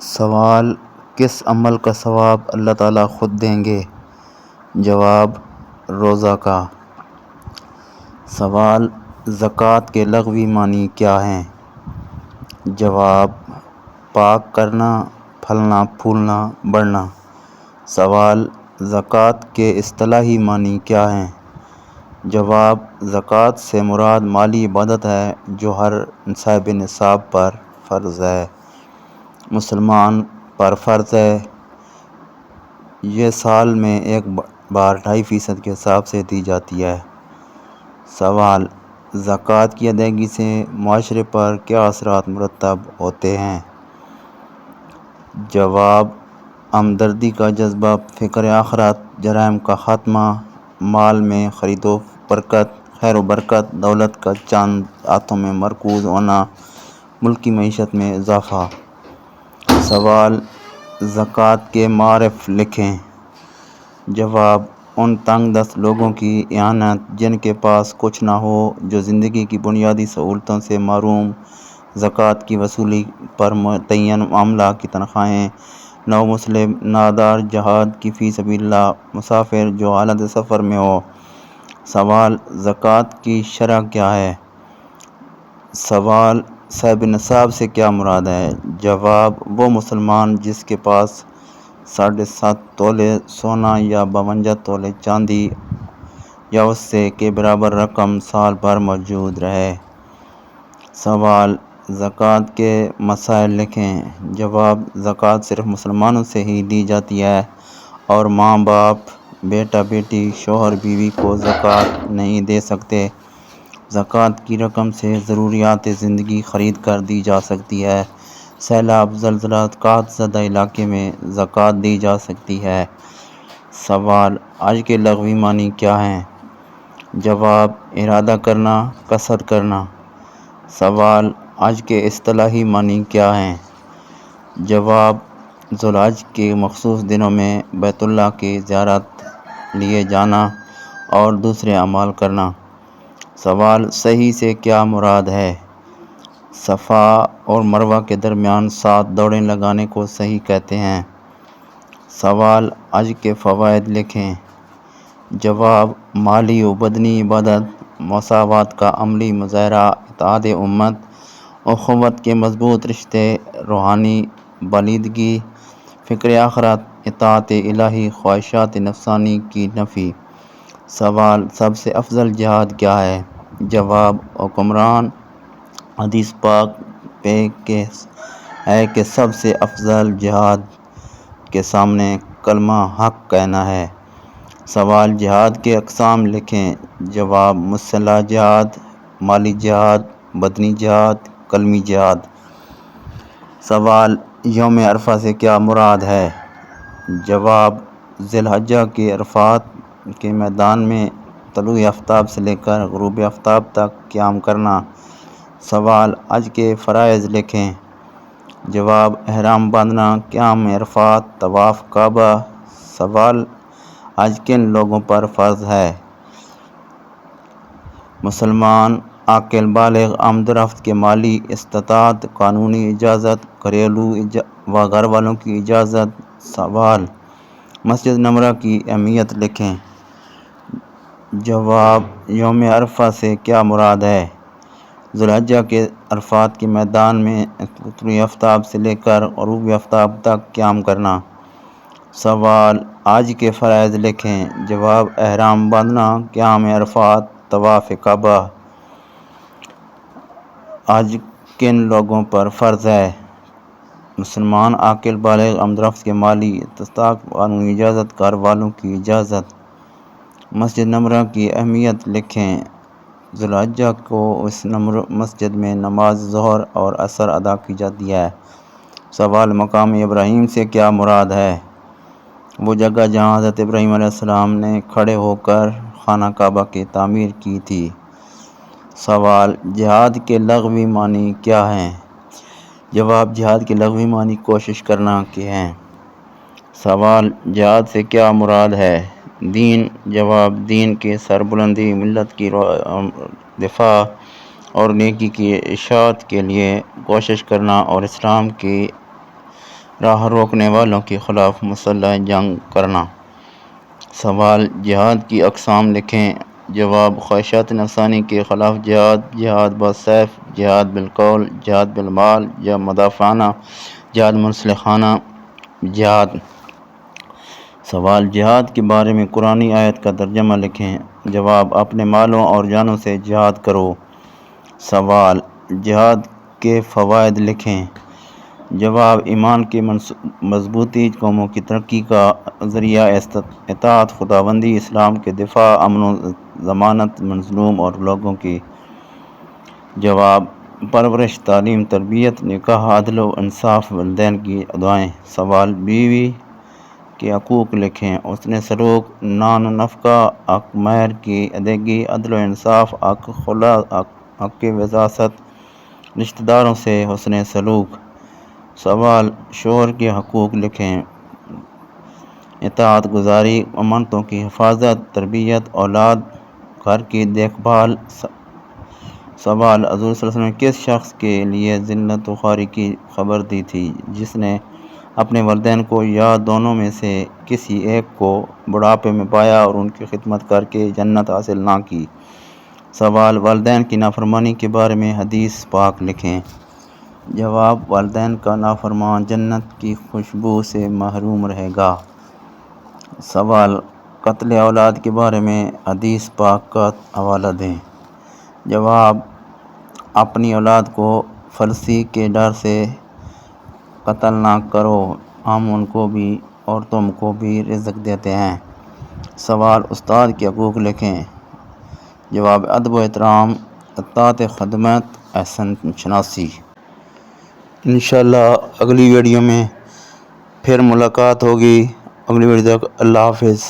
سوال: کس عمل کا ثواب اللہ تعالیٰ خود دیں گے؟ جواب: روزہ کا۔ سوال: زکوٰۃ کے لغوی معنی کیا ہیں؟ جواب: پاک کرنا، پھلنا پھولنا، بڑھنا۔ سوال: زکوٰۃ کے اصطلاحی معنی کیا ہیں؟ جواب: زکوٰۃ سے مراد مالی عبادت ہے جو ہر صاحب نصاب پر فرض ہے، مسلمان پر فرض ہے۔ یہ سال میں ایک بار 2.5% کے حساب سے دی جاتی ہے۔ سوال: زکوٰۃ کی ادائیگی سے معاشرے پر کیا اثرات مرتب ہوتے ہیں؟ جواب: ہمدردی کا جذبہ، فکر آخرت، جرائم کا خاتمہ، مال میں خیر و برکت، دولت کا چند ہاتھوں میں مرکوز ہونا، ملکی معیشت میں اضافہ۔ سوال: زکوٰۃ کے معارف لکھیں۔ جواب: ان تنگ دست لوگوں کی اعانت جن کے پاس کچھ نہ ہو، جو زندگی کی بنیادی سہولتوں سے محروم، زکوٰۃ کی وصولی پر متعین عملہ کی تنخواہیں، نو مسلم، نادار، جہاد کی فی سبیل اللہ، مسافر جو حالت سفر میں ہو۔ سوال: زکوٰۃ کی شرح کیا ہے؟ سوال: صاحب نصاب سے کیا مراد ہے؟ جواب: وہ مسلمان جس کے پاس 7.5 تولے سونا یا 52 تولے چاندی یا اس سے کے برابر رقم سال بھر موجود رہے۔ سوال: زکوٰۃ کے مسائل لکھیں۔ جواب: زکوٰۃ صرف مسلمانوں سے ہی دی جاتی ہے اور ماں باپ، بیٹا بیٹی، شوہر بیوی کو زکوٰۃ نہیں دے سکتے۔ زکوٰۃ کی رقم سے ضروریات زندگی خرید کر دی جا سکتی ہے۔ سیلاب، زلزلہ، قحط زدہ علاقے میں زکوٰۃ دی جا سکتی ہے۔ سوال: حج کے لغوی معنی کیا ہیں؟ جواب: ارادہ کرنا، قصد کرنا۔ سوال: حج کے اصطلاحی معنی کیا ہیں؟ جواب: ذو الحج کے مخصوص دنوں میں بیت اللہ کی زیارت لیے جانا اور دوسرے اعمال کرنا۔ سوال: صحیح سے کیا مراد ہے؟ صفا اور مروہ کے درمیان 7 دوڑیں لگانے کو صحیح کہتے ہیں۔ سوال: حج کے فوائد لکھیں۔ جواب: مالی و بدنی عبادت، مساوات کا عملی مظاہرہ، اتحاد امت، اخوت کے مضبوط رشتے، روحانی بالیدگی، فکر آخرت، اطاعت الہی، خواہشات نفسانی کی نفی۔ سوال: سب سے افضل جہاد کیا ہے؟ جواب: حکمران۔ حدیث پاک ہے کہ سب سے افضل جہاد کے سامنے کلمہ حق کہنا ہے۔ سوال: جہاد کے اقسام لکھیں۔ جواب: مسلح جہاد، مالی جہاد، بدنی جہاد، کلمی جہاد۔ سوال: یوم عرفہ سے کیا مراد ہے؟ جواب: ذی الحجہ کے عرفات کے میدان میں طلوع آفتاب سے لے کر غروب آفتاب تک قیام کرنا۔ سوال: حج کے فرائض لکھیں۔ جواب: احرام باندھنا، قیام عرفات، طواف کعبہ۔ سوال: حج کن لوگوں پر فرض ہے؟ مسلمان، عاقل بالغ، آمد و رفت کے مالی استطاعت، قانونی اجازت، گھریلو و گھر والوں کی اجازت۔ سوال: مسجد نمرہ کی اہمیت لکھیں۔ جواب: یوم عرفہ سے کیا مراد ہے؟ ذو الحجہ کے عرفات کے میدان میں طلوع آفتاب سے لے کر غروب آفتاب تک قیام کرنا۔ سوال: حج کے فرائض لکھیں۔ جواب: احرام باندھنا، قیام عرفات، طواف کعبہ۔ حج کن لوگوں پر فرض ہے؟ مسلمان، عاقل بالغ، آمد و رفت کے مالی استطاعت، قانونی اجازت، گھر والوں کی اجازت۔ مسجد نمرہ کی اہمیت لکھیں۔ ذو الحجہ کو اس مسجد میں نماز ظہر اور عصر ادا کی جاتی ہے۔ سوال: مقام ابراہیم سے کیا مراد ہے؟ وہ جگہ جہاں حضرت ابراہیم علیہ السلام نے کھڑے ہو کر خانہ کعبہ کی تعمیر کی تھی۔ سوال: جہاد کے لغوی معنی کیا ہیں؟ جواب: جہاد کے لغوی معنی کوشش کرنا کے ہیں۔ سوال: جہاد سے کیا مراد ہے؟ دین۔ جواب: دین کی سربلندی، ملت کی دفاع اور نیکی کی اشاعت کے لیے کوشش کرنا اور اسلام کی راہ روکنے والوں کے خلاف مسلح جنگ کرنا۔ سوال: جہاد کی اقسام لکھیں۔ جواب: خواہشات نفسانی کے خلاف جہاد، جہاد بالسیف، جہاد بالقول، جہاد بالمال یا مدافعانہ، جہاد مسلحانہ جہاد۔ سوال: جہاد کے بارے میں قرآنی آیت کا ترجمہ لکھیں۔ جواب: اپنے مالوں اور جانوں سے جہاد کرو۔ سوال: جہاد کے فوائد لکھیں۔ جواب: ایمان کی مضبوطی، قوموں کی ترقی کا ذریعہ، اطاعت خداوندی، اسلام کے دفاع، امن و ضمانت مظلوم اور لوگوں کی۔ جواب: پرورش، تعلیم، تربیت، نکاح، عدل و انصاف، والدین کی دعائیں۔ سوال: بیوی کے حقوق لکھیں۔ حسن سلوک، نان و نفقہ، حق مہر کی ادائیگی، عدل و انصاف، حق خلا، حق وراثت، رشتہ داروں سے حسن سلوک۔ سوال: شوہر کے حقوق لکھیں۔ اطاعت گزاری، امانتوں کی حفاظت، تربیت اولاد، گھر کی دیکھ بھال۔ سوال: حضور صلی اللہ علیہ وسلم نے کس شخص کے لیے ذلت و خواری کی خبر دی تھی؟ جس نے اپنے والدین کو یا دونوں میں سے کسی ایک کو بڑھاپے میں پایا اور ان کی خدمت کر کے جنت حاصل نہ کی۔ سوال: والدین کی نافرمانی کے بارے میں حدیث پاک لکھیں۔ جواب: والدین کا نافرمان جنت کی خوشبو سے محروم رہے گا۔ سوال: قتل اولاد کے بارے میں حدیث پاک کا حوالہ دیں۔ جواب: اپنی اولاد کو فلسی کے ڈر سے قتل نہ کرو، ہم ان کو بھی اور تم کو بھی رزق دیتے ہیں۔ سوال: استاد کے حقوق لکھیں۔ جواب: ادب و احترام، اطاعت، خدمت، احسن شناسی۔ انشاءاللہ اگلی ویڈیو میں پھر ملاقات ہوگی۔ اگلی ویڈیو تک اللہ حافظ۔